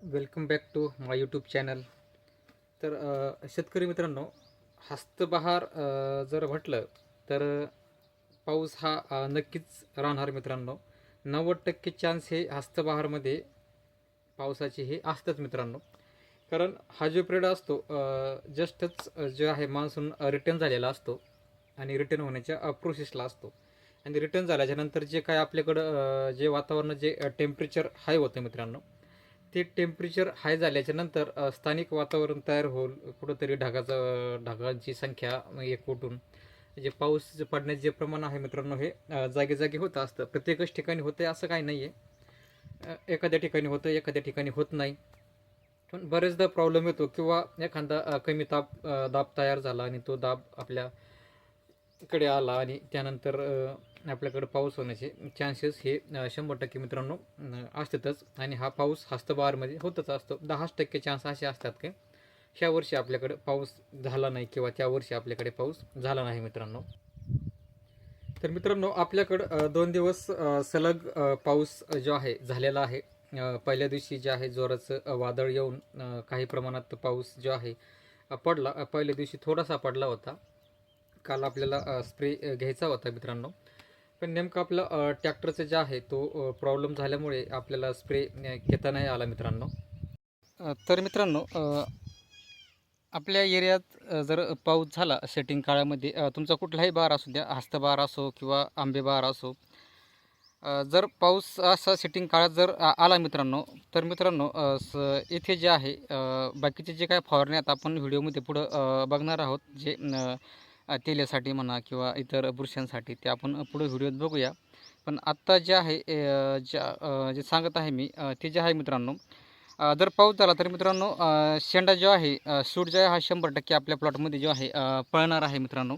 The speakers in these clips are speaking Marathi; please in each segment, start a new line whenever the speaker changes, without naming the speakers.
Welcome back to my YouTube channel. तर शेतकरी मित्रांनो, हस्तबहार जर म्हटलं तर पाऊस हा नक्कीच राहणार मित्रांनो. 90% चान्स हे हस्तबहारमध्ये पावसाचे हे असतात मित्रांनो. कारण हा जो पिरियड असतो जस्टच जे आहे मान्सून रिटर्न झालेला असतो आणि रिटर्न होण्याच्या प्रोसेसला असतो. आणि रिटर्न झाल्याच्या नंतर जे काय आपल्याकडं जे वातावरण जे टेम्परेचर हाय होतं मित्रांनो, ते टेम्परेचर हाय झाल्याच्या नंतर स्थानिक वातावरण तयार होऊन कुठंतरी ढगांची संख्या एक उठून जे पाऊस पडण्याचे जे प्रमाण आहे मित्रांनो, हे जागी जागी होत असतं. प्रत्येकच ठिकाणी होतं असं काही नाही आहे. एखाद्या ठिकाणी होतं, एखाद्या ठिकाणी होत नाही. पण बरेचदा प्रॉब्लेम येतो किंवा एखादा कमी दाब तयार झाला आणि तो दाब आपल्याकडे आला आणि त्यानंतर आपल्याकडे पाऊस होण्याचे चान्सेस हे 100% मित्रांनो असतातच. आणि हा पाऊस हस्तबहारमध्ये होतच असतो. 10% चान्स असे असतात की ह्या वर्षी आपल्याकडे पाऊस झाला नाही किंवा त्या वर्षी आपल्याकडे पाऊस झाला नाही मित्रांनो. तर मित्रांनो, आपल्याकडं 2 दिवस सलग पाऊस जो आहे झालेला आहे. पहिल्या दिवशी जे आहे जोराचं वादळ येऊन काही प्रमाणात पाऊस जो आहे पडला. पहिल्या दिवशी थोडासा पडला होता. काल आपल्याला स्प्रे घ्यायचा होता मित्रांनो. पण नेमकं आपलं ट्रॅक्टरचं जे आहे तो प्रॉब्लेम झाल्यामुळे आपल्याला स्प्रे घेता नाही आला मित्रांनो. तर मित्रांनो, आपल्या एरियात जर पाऊस झाला सेटिंग काळामध्ये, तुमचा कुठलाही बहार असू द्या, हस्तबहार असो किंवा आंबे बहार असो, जर पाऊस असा सेटिंग काळात जर आला मित्रांनो, तर मित्रांनो इथे जे आहे बाकीचे जे काय फवारणी आता आपण व्हिडिओमध्ये पुढं बघणार आहोत, जे तेलासाठी म्हणा किंवा इतर बुरशांसाठी, ते आपण पुढे व्हिडिओत बघूया. पण आत्ता जे आहे जे सांगत आहे मी ते जे आहे मित्रांनो, जर पाऊस झाला तर मित्रांनो शेंडा जो आहे सूट जो आहे हा 100% आपल्या प्लॉटमध्ये जो आहे पळणार आहे मित्रांनो.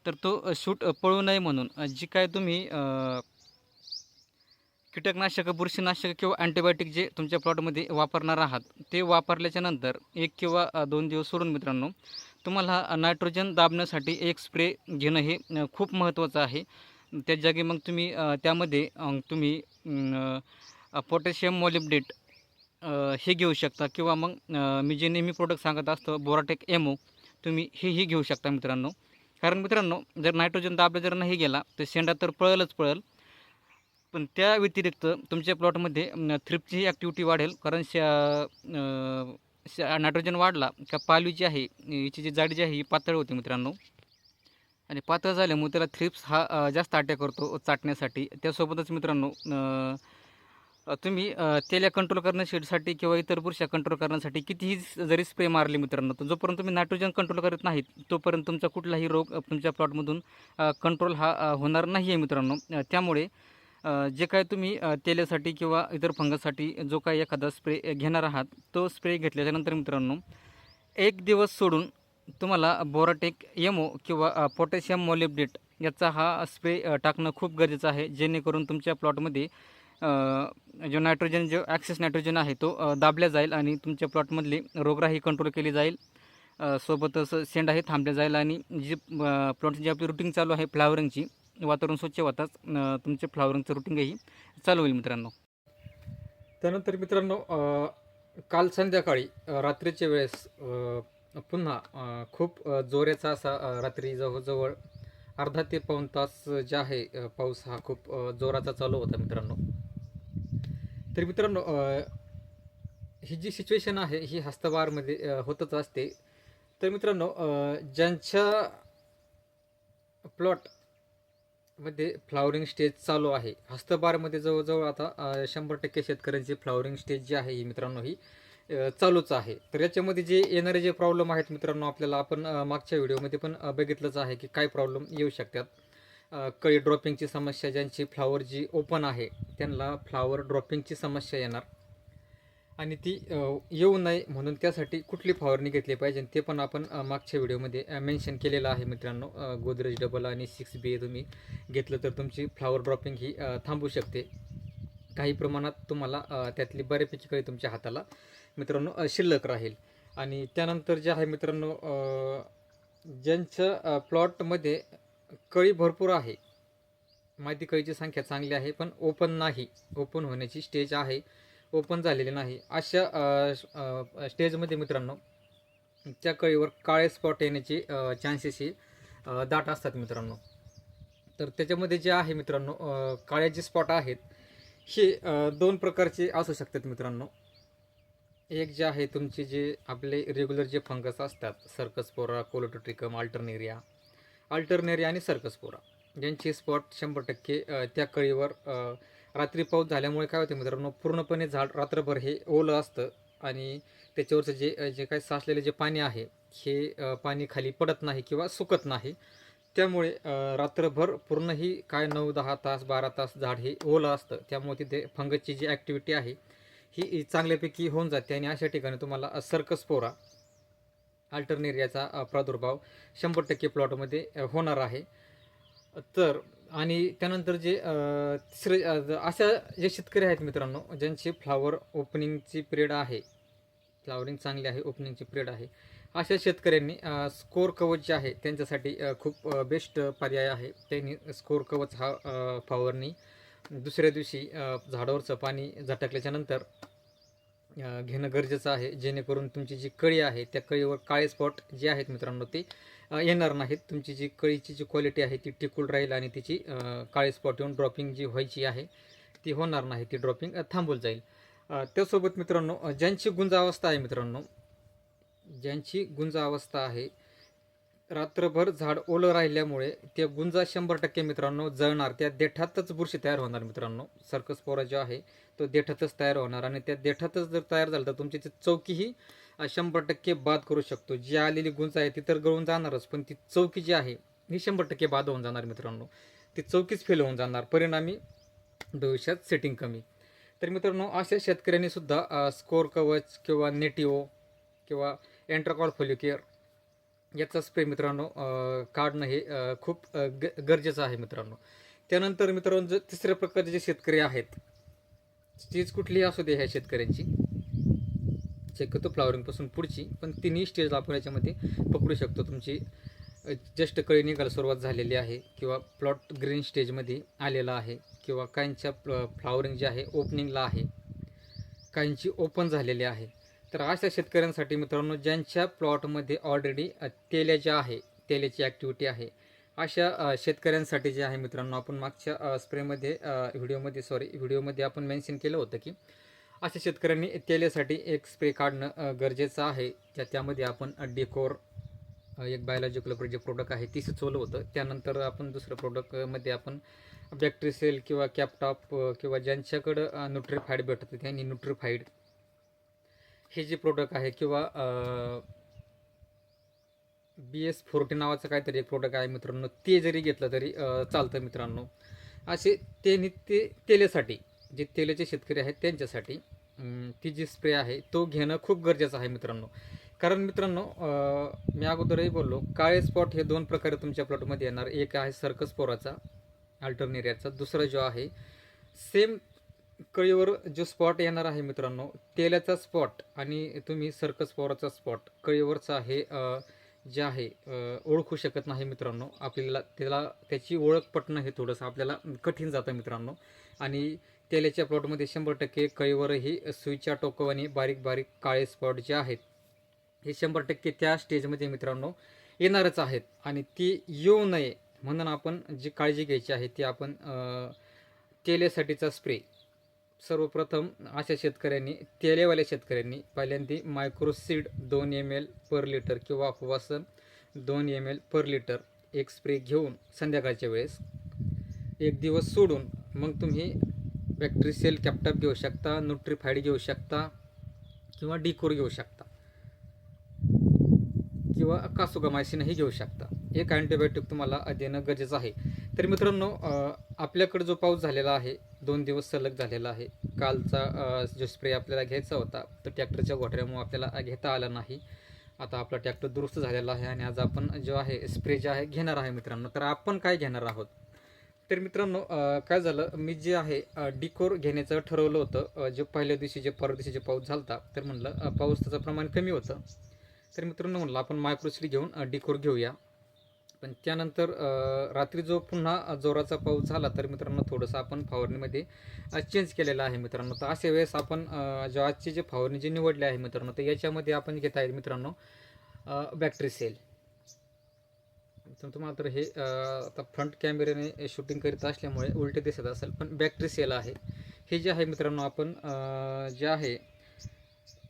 तर तो सूट पळू नये म्हणून जी काय तुम्ही कीटकनाशक, बुरशीनाशक किंवा अँटीबायोटिक जे तुमच्या प्लॉटमध्ये वापरणार आहात, ते वापरल्याच्या नंतर 1 किंवा 2 दिवस सोडून मित्रांनो, तुम्हाला नायट्रोजन दाबण्यासाठी एक स्प्रे घेणं हे खूप महत्त्वाचं आहे. त्या जागी मग तुम्ही त्यामध्ये तुम्ही पोटॅशियम मॉलिब्डेट हे घेऊ शकता किंवा मग मी जे नेहमी प्रोडक्ट सांगत असतो बोराटेक एमओ, तुम्ही हेही घेऊ शकता मित्रांनो. कारण मित्रांनो, जर नायट्रोजन दाबलं जर नाही गेला तर शेंडा तर पळेलच पळेल. पण त्या व्यतिरिक्त तुमच्या प्लॉटमध्ये थ्रिप्सची ॲक्टिव्हिटी वाढेल. कारण नायट्रोजन वाढला का पालवी जी आहे हिची जी जाडी जी आहे ही पातळ होते मित्रांनो. आणि पातळ झाल्यामुळे त्याला थ्रिप्स हा जास्त अटॅक करतो चाटण्यासाठी. त्यासोबतच मित्रांनो तुम्ही तेल्या कंट्रोल करण्यासाठी किंवा इतर बुरशा कंट्रोल करण्यासाठी कितीही जरी स्प्रे मारले मित्रांनो, तर जोपर्यंत तुम्ही नायट्रोजन कंट्रोल करत नाहीत तोपर्यंत तुमचा कुठलाही रोग तुमच्या प्लॉटमधून कंट्रोल हा होणार नाही आहे मित्रांनो. त्यामुळे जे काय तुम्ही तेलासाठी किंवा इतर फंगससाठी जो काही एखादा स्प्रे घेणार आहात, तो स्प्रे घेतल्याच्यानंतर मित्रांनो 1 दिवस सोडून तुम्हाला बोराटेक एमओ किंवा पोटॅशियम मॉलिब्डेट याचा हा स्प्रे टाकणं खूप गरजेचं आहे. जेणेकरून तुमच्या प्लॉटमध्ये जो नायट्रोजन, जो ॲक्सेस नायट्रोजन आहे तो दाबल्या जाईल आणि तुमच्या प्लॉटमधली रोगराई कंट्रोल केली जाईल. सोबतच शेंडाही थांबल्या जाईल आणि जी प्लॉटची जी आपली रुटीन चालू आहे फ्लावरिंगची, वातावरण स्वच्छ होताच तुमचे फ्लावरिंगचं रुटीनही चालू होईल मित्रांनो. त्यानंतर मित्रांनो, काल संध्याकाळी रात्रीच्या वेळेस पुन्हा खूप जोराचा असा रात्री जवळजवळ अर्धा ते पाऊण तास जे आहे पाऊस हा खूप जोराचा चालू होता मित्रांनो. तर मित्रांनो, ही जी सिच्युएशन आहे ही हस्तबहारमध्ये होतच असते. तर मित्रांनो, ज्यांच्या प्लॉटमध्ये फ्लावरिंग स्टेज चालू आहे हस्तबहारमध्ये, जवळजवळ आता 100% शेतकऱ्यांची फ्लावरिंग स्टेज जी आहे ही मित्रांनो ही चालूच आहे. तर याच्यामध्ये जे येणारे जे प्रॉब्लेम आहेत मित्रांनो, आपल्याला आपण मागच्या व्हिडिओमध्ये पण बघितलंच आहे की काय प्रॉब्लेम येऊ शकतात. कळी ड्रॉपिंगची समस्या, ज्यांची फ्लावर जी ओपन आहे त्यांना फ्लावर ड्रॉपिंगची समस्या येणार. आणि ती येऊ नये म्हणून त्यासाठी कुठली फवारणी घेतली पाहिजे ते पण आपण मागच्या व्हिडिओमध्ये मेन्शन केलेलं आहे मित्रांनो. गोदरेज डबल आणि 6 BA तुम्ही घेतलं तर तुमची फ्लावर ड्रॉपिंग ही थांबू शकते. काही प्रमाणात तुम्हाला त्यातली बऱ्यापैकी कळी तुमच्या हाताला मित्रांनो शिल्लक राहील. आणि त्यानंतर जे आहे मित्रांनो, ज्यांच्या प्लॉटमध्ये कळी भरपूर आहे, माहिती कळीची संख्या चांगली आहे पण ओपन नाही, ओपन होण्याची स्टेज आहे, ओपन झालेले नाही, अशा स्टेजमध्ये मित्रांनो त्या कळीवर काळे स्पॉट येण्याचे चान्सेस ही दाट असतात मित्रांनो. तर त्याच्यामध्ये जे आहे मित्रांनो, काळे जे स्पॉट आहेत हे दोन प्रकारचे असू शकतात मित्रांनो. एक जे आहे तुमचे जे आपले रेग्युलर जे फंगस असतात, सर्कसपोरा, कोलोटोट्रिकम, अल्टरनेरिया आणि सर्कसपोरा, ज्यांचे स्पॉट 100% त्या कळीवर रात्री पाऊस झाल्यामुळे काय होते मित्रांनो, पूर्णपणे झाड रात्रभर हे ओलं असतं आणि त्याच्यावरचं जे जे काही साचलेले जे पाणी आहे हे पाणी खाली पडत नाही किंवा सुकत नाही. त्यामुळे रात्रभर पूर्ण ही काय 9-10 तास 12 तास झाड हे ओलं असतं. त्यामुळे तिथे फंगसची जी ॲक्टिव्हिटी आहे ही चांगल्यापैकी होऊन जाते आणि अशा ठिकाणी तुम्हाला सर्कसपोरा, अल्टरनेरियाचा प्रादुर्भाव 100% प्लॉटमध्ये होणार आहे. तर आणि त्यानंतर जे तिसरे अशा जे शेतकरी आहेत मित्रांनो, ज्यांची फ्लावर ओपनिंगची पिरियड आहे, फ्लावरिंग चांगली आहे, ओपनिंगची पिरियड आहे, अशा शेतकऱ्यांनी स्कोर कवच जे आहे त्यांच्यासाठी खूप बेस्ट पर्याय आहे. त्यांनी स्कोर कवच हा फवारणी दुसऱ्या दिवशी झाडावरचं पाणी झटकल्याच्या नंतर घेणं गरजेचं आहे, जेणेकरून तुमची जी कळी आहे त्या कळीवर काळे स्पॉट जे आहेत मित्रांनो ते येणार नाहीत. तुमची जी कळीची जी क्वालिटी आहे ती टिकून राहील आणि तिची काळे स्पॉट येऊन ड्रॉपिंग जी व्हायची आहे ती होणार नाही, ती ड्रॉपिंग थांबून जाईल. त्यासोबत मित्रांनो, ज्यांची गुंजावस्था आहे मित्रांनो, ज्यांची गुंजावस्था आहे, रात्रभर झाड ओलं राहिल्यामुळे त्या गुंजा 100% मित्रांनो जळणार, त्या देठातच बुरशी तयार होणार मित्रांनो. सर्कसपोरा जो आहे तो देठातच तयार होणार आणि त्या देठातच जर तयार झालं तर तुमची ती चौकीही 100% बाद करू शकतो. जी आलेली गुंज आहे ती तर गळून जाणारच, पण ती चौकी जी आहे ही 100% बाद होऊन जाणार मित्रांनो. ती चौकीच फेल होऊन जाणार, परिणामी भविष्यात सेटिंग कमी. तर मित्रांनो, अशा शेतकऱ्यांनी सुद्धा स्कोर कवच किंवा नेटिओ किंवा एंट्राकॉल फोलिकेअर याचा स्प्रे मित्रांनो काढणं हे खूप गरजेचं आहे मित्रांनो. त्यानंतर मित्रांनो, जर तिसऱ्या प्रकारचे जे शेतकरी आहेत, स्टेज कुठलीही असू दे ह्या शेतकऱ्यांची, शक्यतो फ्लावरिंगपासून पुढची, पण तिन्ही स्टेज आपण याच्यामध्ये पकडू शकतो. तुमची जस्ट कळी निघायला सुरुवात झालेली आहे किंवा प्लॉट ग्रीन स्टेजमध्ये आलेला आहे किंवा काहींच्या फ्लावरिंग जे आहे ओपनिंगला आहे, काहींची ओपन झालेली आहे. तर अशा शेतकऱ्यांसाठी मित्रांनो, ज्यांच्या प्लॉटमध्ये ऑलरेडी तेल्या ज्या आहे, तेल्याची ॲक्टिव्हिटी आहे, अशा शेतकऱ्यांसाठी जे आहे मित्रांनो, आपण मागच्या स्प्रेमध्ये व्हिडिओमध्ये आपण मेन्शन केलं होतं की अशा शेतकऱ्यांनी तेल्यासाठी एक स्प्रे काढणं गरजेचं आहे. त्यामध्ये आपण डिकोर एक बायोलॉजिकल जे प्रोडक्ट आहे ती सुचवलं होतं. त्यानंतर आपण दुसरं प्रोडक्टमध्ये आपण बॅक्टेरिसेल किंवा कॅपटॉप किंवा ज्यांच्याकडं न्यूट्रिफाईड भेटतं त्यांनी न्यूट्रिफाईड हे जे प्रोडक्ट आहे किंवा BS40 नावाचं काहीतरी एक प्रोडक्ट आहे मित्रांनो, ते जरी घेतलं तरी चालतं मित्रांनो. असे ते तेलासाठी जे तेलाचे शेतकरी आहेत त्यांच्यासाठी ती जी स्प्रे आहे तो घेणं खूप गरजेचं आहे मित्रांनो. कारण मित्रांनो, मी अगोदरही बोललो, काळे स्पॉट हे दोन प्रकारे तुमच्या प्लॉटमध्ये येणार. एक आहे सर्कसपोराचा, अल्टरनेरियाचा. दुसरा जो आहे सेम कळीवर जो स्पॉट येणार आहे मित्रांनो, तेलाचा स्पॉट आणि तुम्ही सर्कसपोराचा स्पॉट कळीवरचा हे जे आहे ओळखू शकत नाही मित्रांनो. आपल्याला त्याची ओळख पटणं हे थोडंसं आपल्याला कठीण जातं मित्रांनो. आणि तेलाच्या प्लॉटमध्ये 100% कळीवरही सुईच्या टोकावानी बारीक बारीक काळे स्पॉट जे आहेत हे 100% त्या स्टेजमध्ये मित्रांनो येणारच आहेत. आणि ती येऊ नये म्हणून आपण जी काळजी घ्यायची आहे ती आपण तेलासाठीचा स्प्रे सर्वप्रथम अशा शेतकऱ्यांनी, तेलेवाल्या शेतकऱ्यांनी पहिल्यांदा मायक्रोसीड 2 ml पर लिटर किंवा अपवासन 2 ml पर लिटर एक स्प्रे घेऊन संध्याकाळच्या वेळेस एक दिवस सोडून मग तुम्ही बॅक्टेरिसेल कॅप्टॉप घेऊ शकता, न्यूट्रिफाईड घेऊ शकता किंवा डिकोर घेऊ शकता किंवा कासोगामायसिनही घेऊ शकता. एक अँटीबायोटिक तुम्हाला देणं गरजेचं आहे. तर मित्रांनो, आपल्याकडे जो पाऊस झालेला आहे 2 दिवस सलग झालेला आहे. कालचा जो स्प्रे आपल्याला घ्यायचा होता तो ट्रॅक्टरच्या घोटाऱ्यामुळे आपल्याला घेता आला नाही. आता आपला ट्रॅक्टर दुरुस्त झालेला आहे आणि आज आपण जो आहे स्प्रे जे आहे घेणार आहे मित्रांनो. तर आपण काय घेणार आहोत, तर मित्रांनो काय झालं, मी जे आहे डिकोर घेण्याचं ठरवलं होतं. जे पहिल्या दिवशी जे परवा दिवशी जे पाऊस झाला होता, तर म्हणलं पाऊस त्याचं प्रमाण कमी होतं, तर मित्रांनो म्हणलं आपण मायक्रोसीड घेऊन डिकोर घेऊया. पण त्यानंतर रात्री जो पुन्हा जोराचा पाऊस झाला तर मित्रांनो थोडंसं आपण फवारणीमध्ये चेंज केलेलं आहे मित्रांनो. तर अशा वेळेस आपण आजची जी फवारणी जी निवडली आहे मित्रांनो, तर याच्यामध्ये आपण घेत आहे मित्रांनो बॅक्टेरिसेल. तर तुम्हाला तर हे आता फ्रंट कॅमेऱ्याने शूटिंग करीत असल्यामुळे उलटे दिसत असेल, पण बॅक्टेरिसेल आहे. हे जे आहे मित्रांनो आपण जे आहे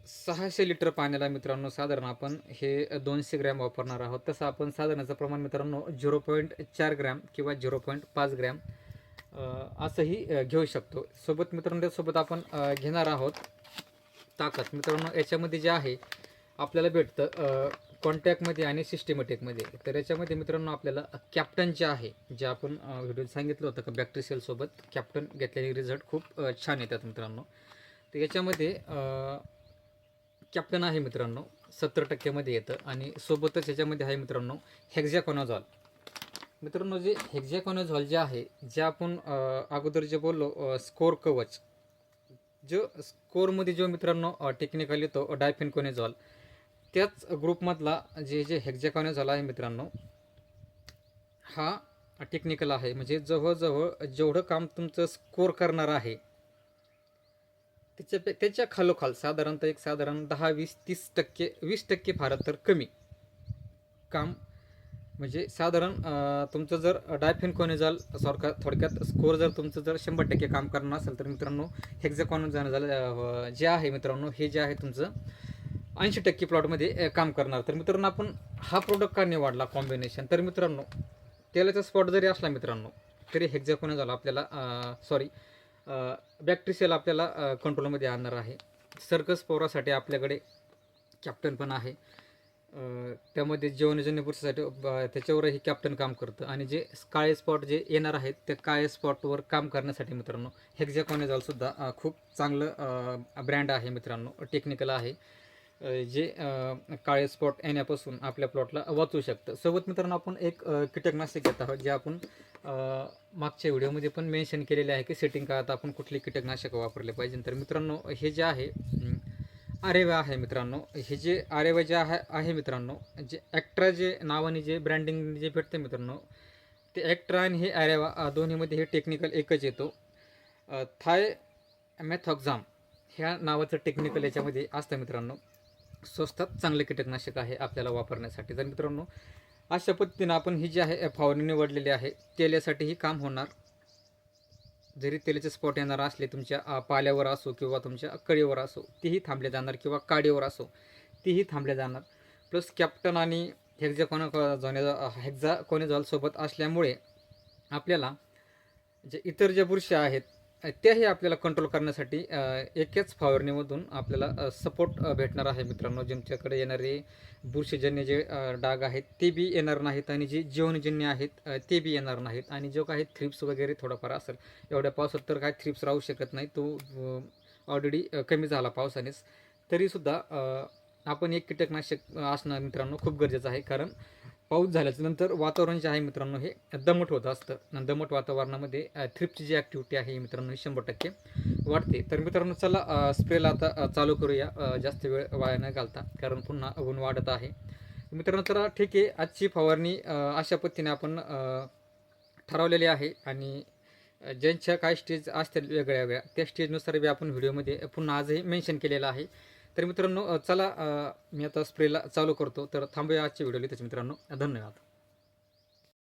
600 लिटर पाण्याला मित्रांनो साधारण आपण हे 200 ग्रॅम वापरणार आहोत. तसं आपण साधारणाचं प्रमाण मित्रांनो 0.4 ग्रॅम किंवा 0.5 ग्रॅम असंही घेऊ शकतो. सोबत मित्रांनो त्यासोबत आपण घेणार आहोत ताकद. मित्रांनो याच्यामध्ये जे आहे आपल्याला भेटतं कॉन्टॅक्टमध्ये आणि सिस्टमॅटिकमध्ये. तर याच्यामध्ये मित्रांनो आपल्याला कॅप्टन जे आहे, जे आपण व्हिडिओत सांगितलं होतं का बॅक्टेरिसेलसोबत कॅप्टन घेतल्याने रिझल्ट खूप छान येतात मित्रांनो. तर याच्यामध्ये कॅप्टन आहे मित्रांनो 70% मध्ये येतं आणि सोबतच याच्यामध्ये आहे मित्रांनो हेक्झाकोनाझॉल. मित्रांनो जे हेक्झाकोनाझॉल जे आहे, जे आपण अगोदर जे बोललो स्कोर कवच, जो स्कोरमध्ये जो मित्रांनो टेक्निकल येतो डायफेनकोनेझॉल, त्याच ग्रुपमधला जे हेक्झाकोनाझॉल आहे मित्रांनो, हा टेक्निकल आहे. म्हणजे जवळजवळ जेवढं काम तुमचं स्कोर करणार आहे त्याच्या खालोखाल साधारणतः साधारण 10-20-30% 20% फार तर कमी काम, म्हणजे साधारण तुमचं जर डायफेनकोनेझॉल सारखा थोडक्यात स्कोर जर तुमचं जर 100% काम करणार असेल तर मित्रांनो हेक्झाकोनाझॉल जे आहे मित्रांनो, हे जे आहे तुमचं 80% प्लॉटमध्ये काम करणार. तर मित्रांनो आपण हा प्रोडक्ट का निवडला कॉम्बिनेशन, तर मित्रांनो तेलाचा स्पॉट जरी असला मित्रांनो तरी हेक्झाकोनाझॉल आपल्याला सॉरी बॅक्टेरिसेल आपल्याला कंट्रोलमध्ये आणणार आहे. सर्कस पोरासाठी आपल्याकडे कॅप्टन पण आहे. त्यामध्ये जीवनजन्य बुरशीसाठी त्याच्यावरही कॅप्टन काम करतं. आणि जे काळे स्पॉट जे येणार आहेत त्या काळे स्पॉटवर काम करण्यासाठी मित्रांनो हेक्झाकोनाझॉलसुद्धा खूप चांगलं ब्रँड आहे मित्रांनो, टेक्निकल आहे, जे काळे स्पॉट येण्यापासून आपल्या प्लॉटला वाचवू शकतं. सोबत मित्रांनो आपण एक कीटकनाशक घेत आहोत, जे आपण मागच्या व्हिडिओमध्ये पण मेन्शन केलेले आहे की सेटिंग काळात आपण कुठली कीटकनाशकं वापरले पाहिजे. तर मित्रांनो हे जे आहे आरेवा आहे मित्रांनो, हे जे आरेवा जे आहे मित्रांनो, जे ॲक्ट्रा जे नावाने जे ब्रँडिंग जे भेटतं मित्रांनो, ते ॲक्ट्रा आणि हे आरेवा दोन्हीमध्ये हे टेक्निकल एकच येतो. थायमॅथॉक्झाम ह्या नावाचं टेक्निकल याच्यामध्ये असतं मित्रांनो. स्वस्तात चांगले कीटकनाशक आहे आपल्याला वापरण्यासाठी. तर मित्रांनो अशा पद्धतीनं आपण ही जी आहे फवारणी निवडलेली आहे, तेलासाठीही काम होणार. जरी तेलाचे स्पॉट येणार असले तुमच्या पाल्यावर असो किंवा तुमच्या कळीवर असो, तीही थांबले जाणार, किंवा काडीवर असो तीही थांबले जाणार. प्लस कॅप्टन आणि हेक्झाकोनाझॉल सोबत असल्यामुळे आपल्याला जे इतर ज्या बुरशी आहेत त्याही आपल्याला कंट्रोल करण्यासाठी एकाच फवारणीमधून आपल्याला सपोर्ट भेटणार आहे मित्रांनो. ज्यांच्याकडे येणारे बुरशीजन्य जे डाग आहेत ते बी येणार नाहीत, आणि जे जीवनजन्य आहेत ते बी येणार नाहीत. आणि जो काही थ्रिप्स वगैरे थोडाफार असेल, एवढ्या पावसात तर काय थ्रिप्स राहू शकत नाही, तो ऑलरेडी कमी झाला पावसानेच, तरीसुद्धा आपण एक कीटकनाशक असणं मित्रांनो खूप गरजेचं आहे. कारण पाऊस झाल्याच्या नंतर वातावरण जे आहे मित्रांनो हे दमट होत असतं. दमट वातावरणामध्ये थ्रिप्सची जी ॲक्टिव्हिटी आहे मित्रांनो ही 100% वाढते. तर मित्रांनो चला स्प्रेला आता चालू करूया, जास्त वेळ वाया न घालता, कारण पुन्हा ऊन वाढत आहे. मित्रांनो तर ठीक आहे, आजची फवारणी अशा पद्धतीने आपण ठरवलेली आहे. आणि ज्यांच्या काही स्टेज असतील वेगळ्या वेगळ्या, त्या स्टेजनुसार बी आपण व्हिडिओमध्ये पुन्हा आजही मेन्शन केलेलं आहे. तर मित्रांनो चला मी आता स्प्रेला चालू करतो. तर थांबूया आजच्या व्हिडिओला इथेच मित्रांनो. धन्यवाद.